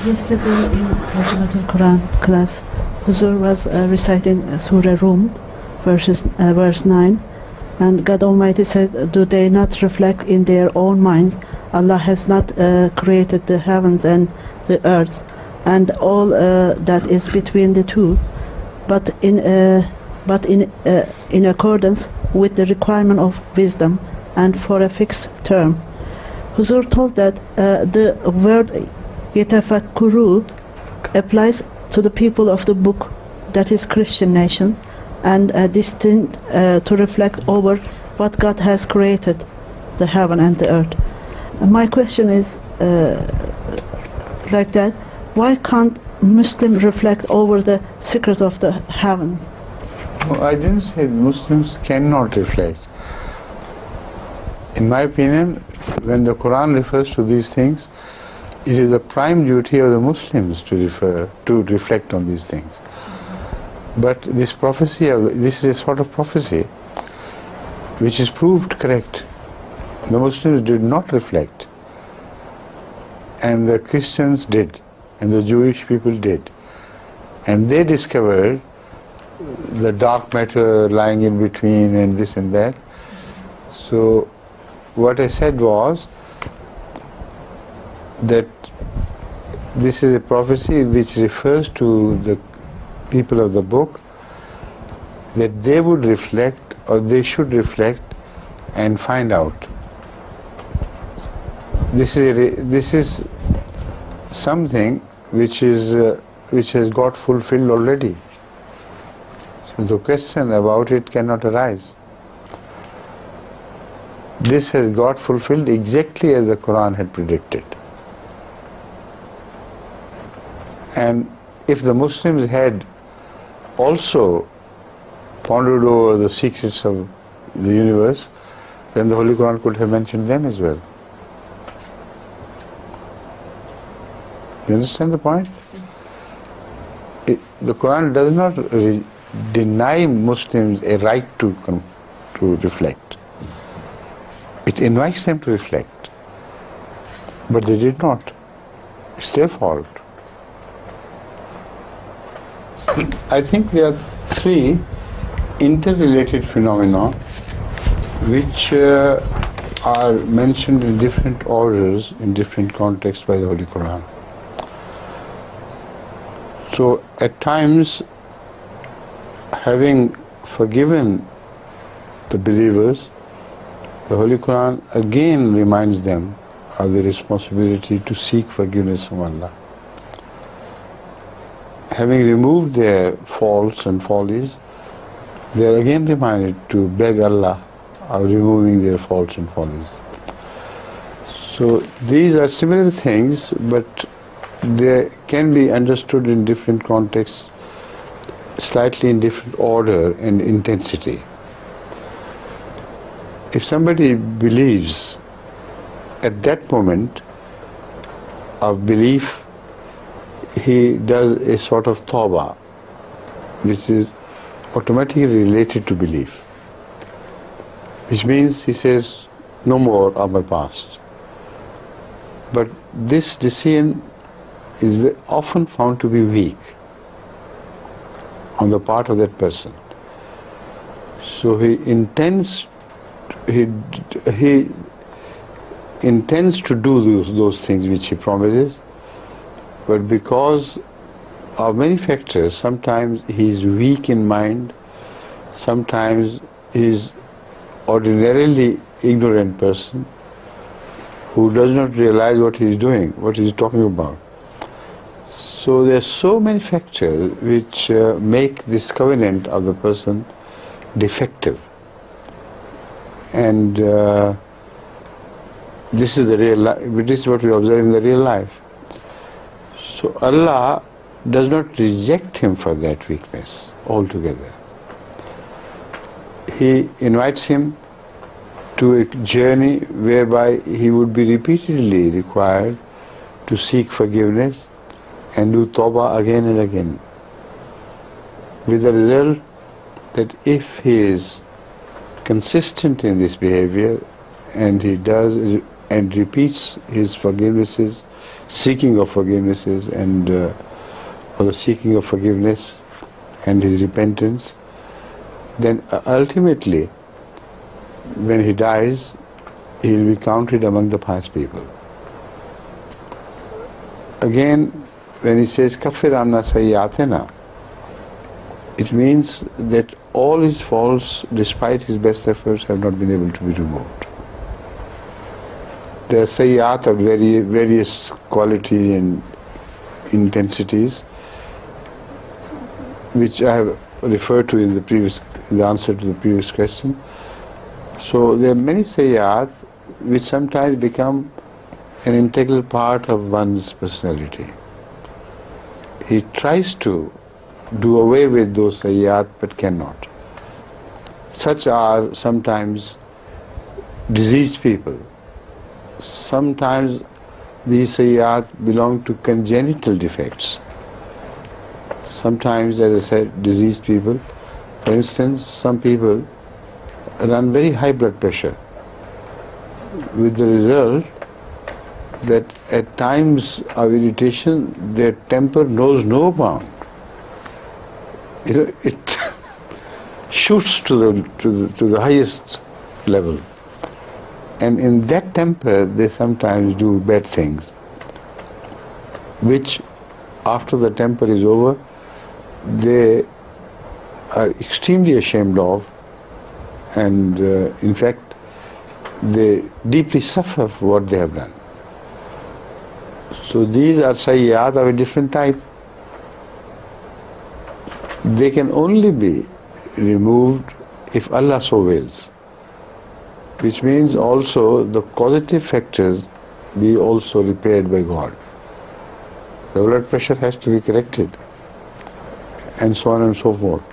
Yesterday in Rajmatul Quran class, Huzur was reciting Surah Rum, verse 9, and God Almighty said, do they not reflect in their own minds, Allah has not created the heavens and the earth, and all that is between the two, but in accordance with the requirement of wisdom and for a fixed term. Huzur told that the word Yetafakkuru applies to the people of the book, that is Christian nations, and destined to reflect over what God has created, the heaven and the earth. And my question is like that, why can't Muslims reflect over the secret of the heavens? No, I didn't say Muslims cannot reflect. In my opinion, when the Quran refers to these things, it is the prime duty of the Muslims to reflect on these things. But this prophecy, this is a sort of prophecy which is proved correct. The Muslims did not reflect, and the Christians did, and the Jewish people did, and they discovered the dark matter lying in between and this and that. So what I said was that this is a prophecy which refers to the people of the book, that they would reflect, or they should reflect and find out. This is something which has got fulfilled already. So the question about it cannot arise. This has got fulfilled exactly as the Quran had predicted. And if the Muslims had also pondered over the secrets of the universe, then the Holy Quran could have mentioned them as well. You understand the point? The Quran does not deny Muslims a right to reflect. It invites them to reflect. But they did not. It's their fault. I think there are three interrelated phenomena which are mentioned in different orders, in different contexts by the Holy Quran. So at times, having forgiven the believers, the Holy Quran again reminds them of the responsibility to seek forgiveness from Allah. Having removed their faults and follies, they are again reminded to beg Allah of removing their faults and follies. So these are similar things, but they can be understood in different contexts, slightly in different order and intensity. If somebody believes at that moment of belief, he does a sort of tawbah, which is automatically related to belief, which means he says, no more of my past. But this decision is often found to be weak on the part of that person. So he intends to do those things which he promises, but because of many factors, sometimes he is weak in mind, sometimes he is ordinarily ignorant person who does not realize what he is doing, what he is talking about. So there are so many factors which make this covenant of the person defective. And this is the real life. This is what we observe in the real life. So Allah does not reject him for that weakness altogether. He invites him to a journey whereby he would be repeatedly required to seek forgiveness and do tawbah again and again, with the result that if he is consistent in this behavior and he does and repeats his forgivenesses seeking of forgivenesses and or the seeking of forgiveness and his repentance, then ultimately, when he dies, he will be counted among the pious people. Again, when he says "Kaffir anna sayyi'atina," it means that all his faults, despite his best efforts, have not been able to be removed. There are sayyi'at of various quality and intensities, which I have referred to in the answer to the previous question. So there are many sayyi'at which sometimes become an integral part of one's personality. He tries to do away with those sayyi'at but cannot. Such are sometimes diseased people. Sometimes these sayyi'at belong to congenital defects. Sometimes, as I said, diseased people. For instance, some people run very high blood pressure, with the result that at times of irritation their temper knows no bound. It shoots to the highest level, and in that temper they sometimes do bad things, which after the temper is over they are extremely ashamed of, and in fact they deeply suffer for what they have done. So these are sayyi'at of a different type. They can only be removed if Allah so wills, which means also the causative factors be also repaired by God. The blood pressure has to be corrected, and so on and so forth.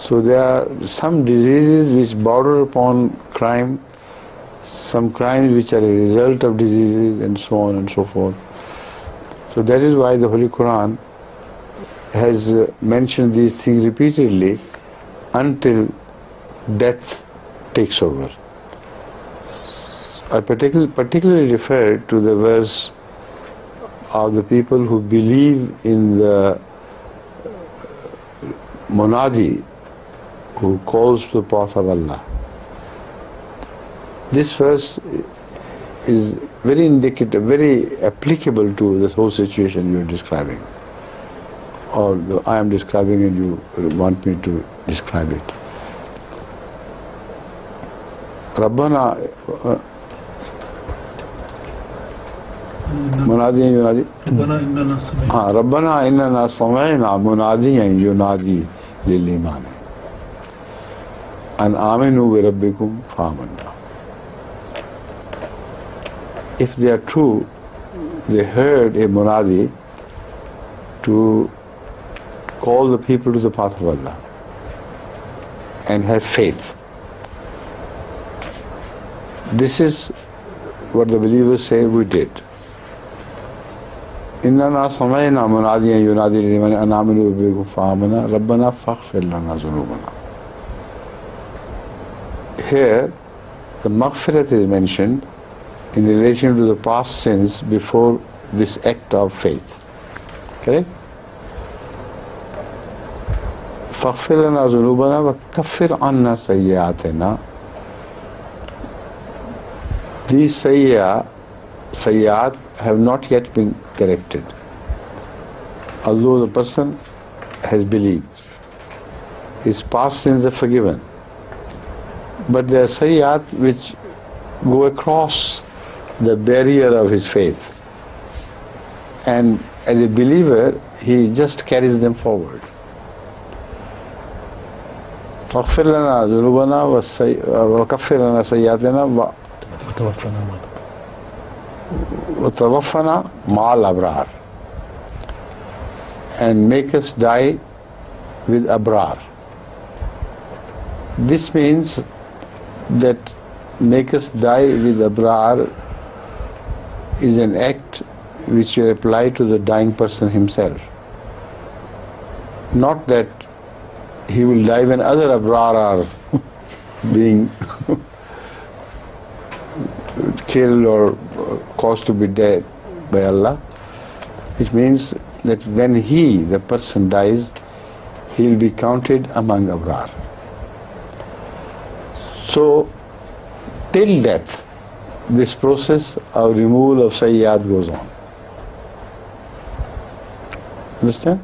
So there are some diseases which border upon crime, some crimes which are a result of diseases, and so on and so forth. So that is why the Holy Quran has mentioned these things repeatedly until death takes over. I particularly refer to the verse of the people who believe in the Munadi, who calls to the path of Allah. This verse is very indicative, very applicable to this whole situation you are describing, or I am describing and you want me to describe it. Rabbana Munadiyan Yunadi. Rabbana innana sami'na munadiyan yunadi lil iman an aminu bi rabbikum fa'amanna. If they are true, they heard a munadi to call the people to the path of Allah and have faith. This is what the believers say we did. إِنَّنَا سَمَعْنَا مُنَادِيًا يُنَادِي لِمَنْ آمَنَ بِكُمْ فَآمَنَا رَبَّنَا فَاغْفِرْ لَنَا ذُنُوبَنَا. Here, the maghfirat is mentioned in relation to the past sins before this act of faith. Correct? فَاغْفِرْ لَنَا ذُنُوبَنَا وَكَفِّرْ عَنَّا سَيِّئَاتِنَا. These sayyat have not yet been corrected, although the person has believed. His past sins are forgiven, but there are sayyat which go across the barrier of his faith, and as a believer he just carries them forward. فَاغْفِرْ لَنَا ذُنُوبَنَا وَكَفِّرْ لَنَا سَيِّئَاتِنَا وَتَوَفَّنَا مَعَ الْأَبْرَارِ, and make us die with abrar. This means that make us die with abrar is an act which will apply to the dying person himself. Not that he will die when other abrar are being killed or caused to be dead. by Allah, which means that when the person dies, he will be counted among abrar. So, till death, this process of removal of sayyiat goes on. Understand?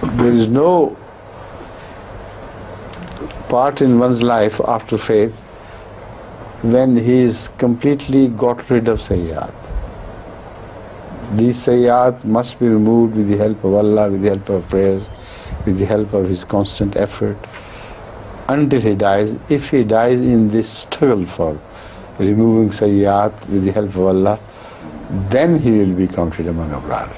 There is no part in one's life after faith when he is completely got rid of sayyiat. These sayyiat must be removed with the help of Allah, with the help of prayers, with the help of his constant effort, until he dies. If he dies in this struggle for removing sayyiat with the help of Allah, then he will be counted among abrar.